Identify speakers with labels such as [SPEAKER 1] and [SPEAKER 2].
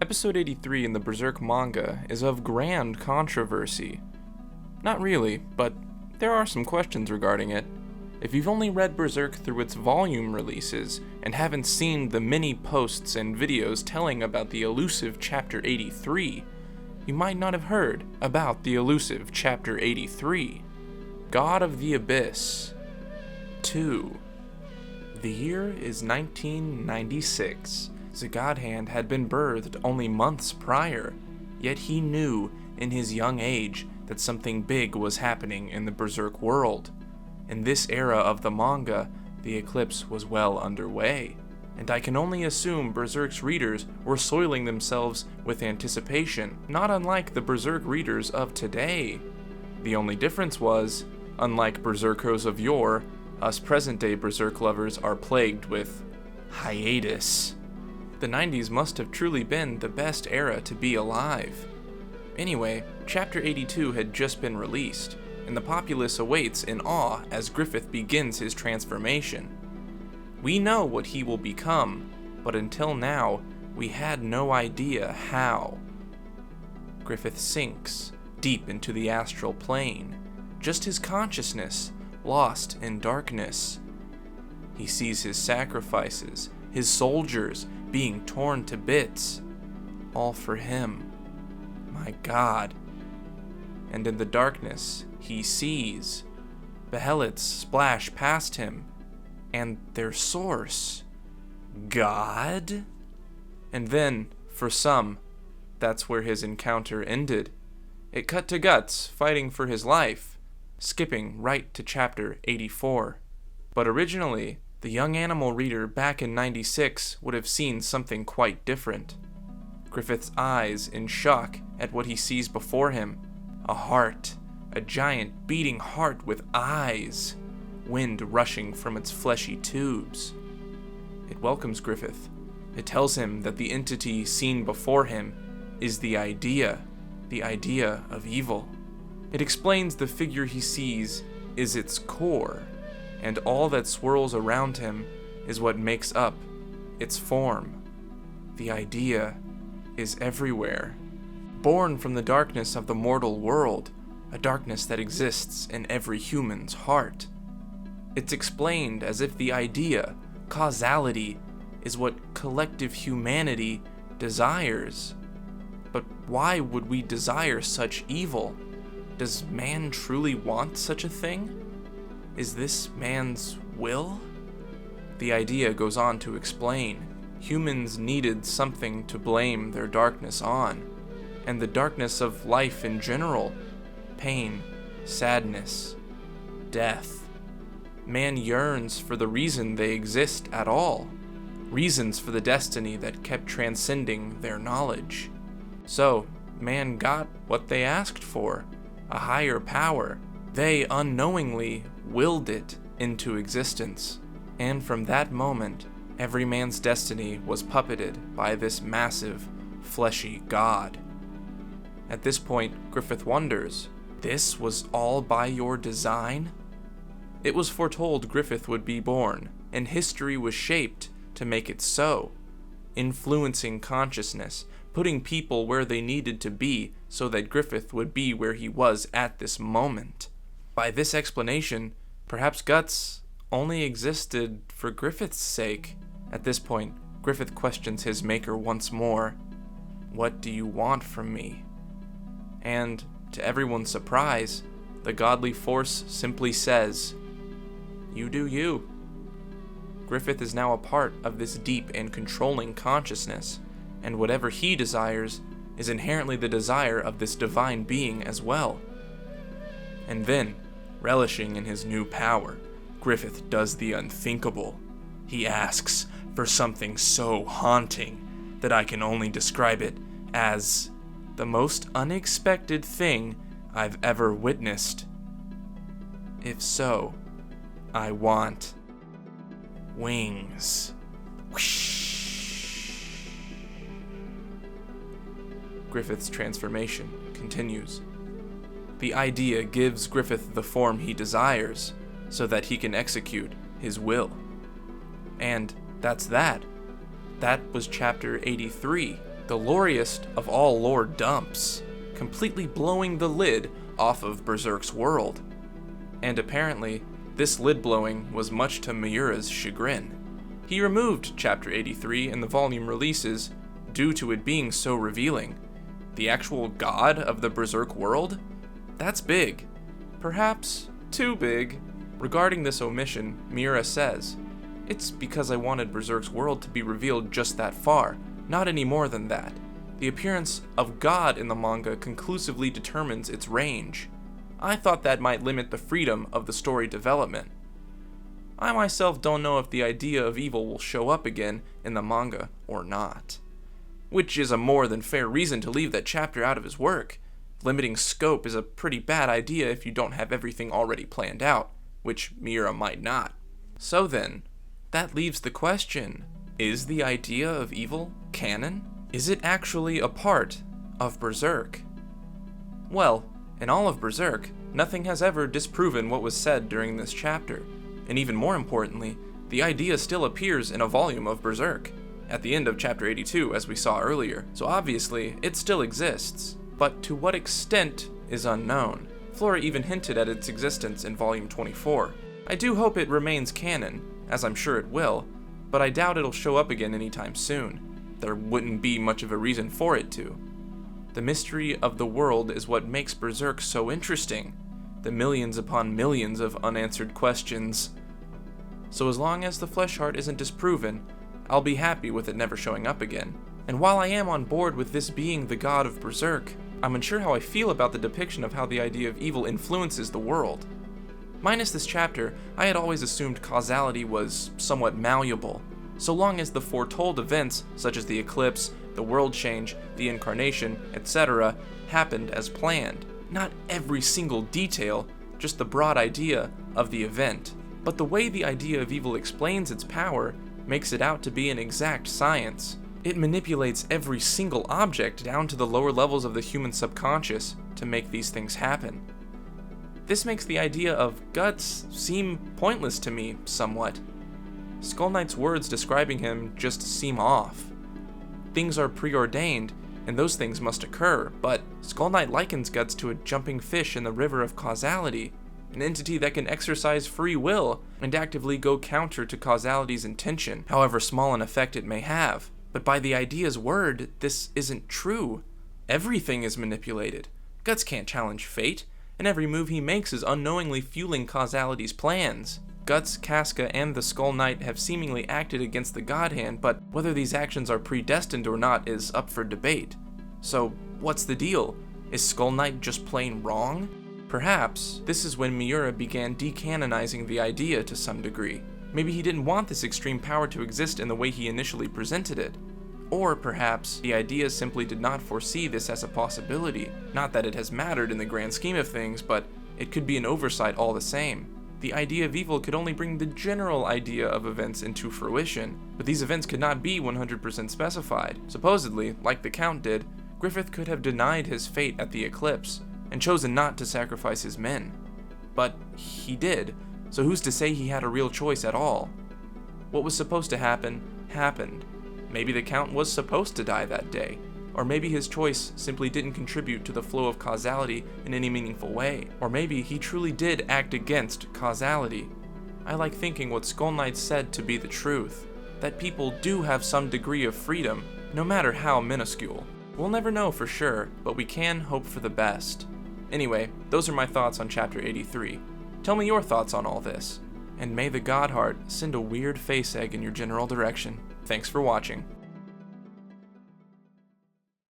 [SPEAKER 1] Episode 83 in the Berserk manga is of grand controversy. Not really, but there are some questions regarding it. If you've only read Berserk through its volume releases and haven't seen the many posts and videos telling about the elusive Chapter 83, you might not have heard about the elusive Chapter 83. God of the Abyss 2. The year is 1996. The God Hand had been birthed only months prior, yet he knew in his young age that something big was happening in the Berserk world. In this era of the manga, the eclipse was well underway, and I can only assume Berserk's readers were soiling themselves with anticipation, not unlike the Berserk readers of today. The only difference was, unlike Berserkers of yore, us present-day Berserk lovers are plagued with hiatus. The 90s must have truly been the best era to be alive. Anyway, Chapter 82 had just been released, and the populace awaits in awe as Griffith begins his transformation. We know what he will become, but until now, we had no idea how. Griffith sinks deep into the astral plane, just his consciousness lost in darkness. He sees his sacrifices, his soldiers, being torn to bits, all for him, my God. And in the darkness, he sees Behelots splash past him, and their source, God? And then, for some, that's where his encounter ended. It cut to Guts fighting for his life, skipping right to Chapter 84. But originally, the young animal reader back in 96 would have seen something quite different. Griffith's eyes in shock at what he sees before him. A heart, a giant beating heart with eyes, wind rushing from its fleshy tubes. It welcomes Griffith. It tells him that the entity seen before him is the idea of evil. It explains the figure he sees is its core, and all that swirls around him is what makes up its form. The idea is everywhere. Born from the darkness of the mortal world, a darkness that exists in every human's heart. It's explained as if the idea, causality, is what collective humanity desires. But why would we desire such evil? Does man truly want such a thing? Is this man's will? The idea goes on to explain. Humans needed something to blame their darkness on, and the darkness of life in general. Pain, sadness, death. Man yearns for the reason they exist at all, reasons for the destiny that kept transcending their knowledge. So, man got what they asked for, a higher power. They unknowingly willed it into existence, and from that moment, every man's destiny was puppeted by this massive, fleshy god. At this point, Griffith wonders, this was all by your design? It was foretold Griffith would be born, and history was shaped to make it so, influencing consciousness, putting people where they needed to be so that Griffith would be where he was at this moment. By this explanation, perhaps Guts only existed for Griffith's sake. At this point, Griffith questions his maker once more. What do you want from me? And, to everyone's surprise, the godly force simply says, you do you. Griffith is now a part of this deep and controlling consciousness, and whatever he desires is inherently the desire of this divine being as well. And then, relishing in his new power, Griffith does the unthinkable. He asks for something so haunting that I can only describe it as the most unexpected thing I've ever witnessed. If so, I want wings. Whoosh. Griffith's transformation continues. The idea gives Griffith the form he desires, so that he can execute his will. And that's that. That was Chapter 83. The loriest of all lore dumps, completely blowing the lid off of Berserk's world. And apparently, this lid blowing was much to Miura's chagrin. He removed Chapter 83 in the volume releases due to it being so revealing. The actual god of the Berserk world? That's big. Perhaps too big. Regarding this omission, Miura says, "It's because I wanted Berserk's world to be revealed just that far, not any more than that. The appearance of God in the manga conclusively determines its range. I thought that might limit the freedom of the story development. I myself don't know if the idea of evil will show up again in the manga or not." Which is a more than fair reason to leave that chapter out of his work. Limiting scope is a pretty bad idea if you don't have everything already planned out, which Miura might not. So then, that leaves the question, is the idea of evil canon? Is it actually a part of Berserk? Well, in all of Berserk, nothing has ever disproven what was said during this chapter, and even more importantly, the idea still appears in a volume of Berserk, at the end of Chapter 82 as we saw earlier, so obviously it still exists, but to what extent is unknown. Flora even hinted at its existence in Volume 24. I do hope it remains canon, as I'm sure it will, but I doubt it'll show up again anytime soon. There wouldn't be much of a reason for it to. The mystery of the world is what makes Berserk so interesting, the millions upon millions of unanswered questions. So as long as the flesh heart isn't disproven, I'll be happy with it never showing up again. And while I am on board with this being the god of Berserk, I'm unsure how I feel about the depiction of how the idea of evil influences the world. Minus this chapter, I had always assumed causality was somewhat malleable, so long as the foretold events, such as the eclipse, the world change, the incarnation, etc., happened as planned. Not every single detail, just the broad idea of the event. But the way the idea of evil explains its power makes it out to be an exact science. It manipulates every single object down to the lower levels of the human subconscious to make these things happen. This makes the idea of guts seem pointless to me somewhat. Skull Knight's words describing him just seem off. Things are preordained, and those things must occur, but Skull Knight likens Guts to a jumping fish in the river of causality, an entity that can exercise free will and actively go counter to causality's intention, however small an effect it may have. But by the idea's word, this isn't true. Everything is manipulated. Guts can't challenge fate, and every move he makes is unknowingly fueling causality's plans. Guts, Casca, and the Skull Knight have seemingly acted against the God Hand, but whether these actions are predestined or not is up for debate. So, what's the deal? Is Skull Knight just plain wrong? Perhaps this is when Miura began decanonizing the idea to some degree. Maybe he didn't want this extreme power to exist in the way he initially presented it. Or perhaps the idea simply did not foresee this as a possibility. Not that it has mattered in the grand scheme of things, but it could be an oversight all the same. The idea of evil could only bring the general idea of events into fruition, but these events could not be 100% specified. Supposedly, like the Count did, Griffith could have denied his fate at the eclipse, and chosen not to sacrifice his men. But he did, so who's to say he had a real choice at all? What was supposed to happen, happened. Maybe the Count was supposed to die that day, or maybe his choice simply didn't contribute to the flow of causality in any meaningful way, or maybe he truly did act against causality. I like thinking what Skull Knight said to be the truth, that people do have some degree of freedom, no matter how minuscule. We'll never know for sure, but we can hope for the best. Anyway, those are my thoughts on Chapter 83. Tell me your thoughts on all this, and may the Godheart send a weird face egg in your general direction. Thanks for watching.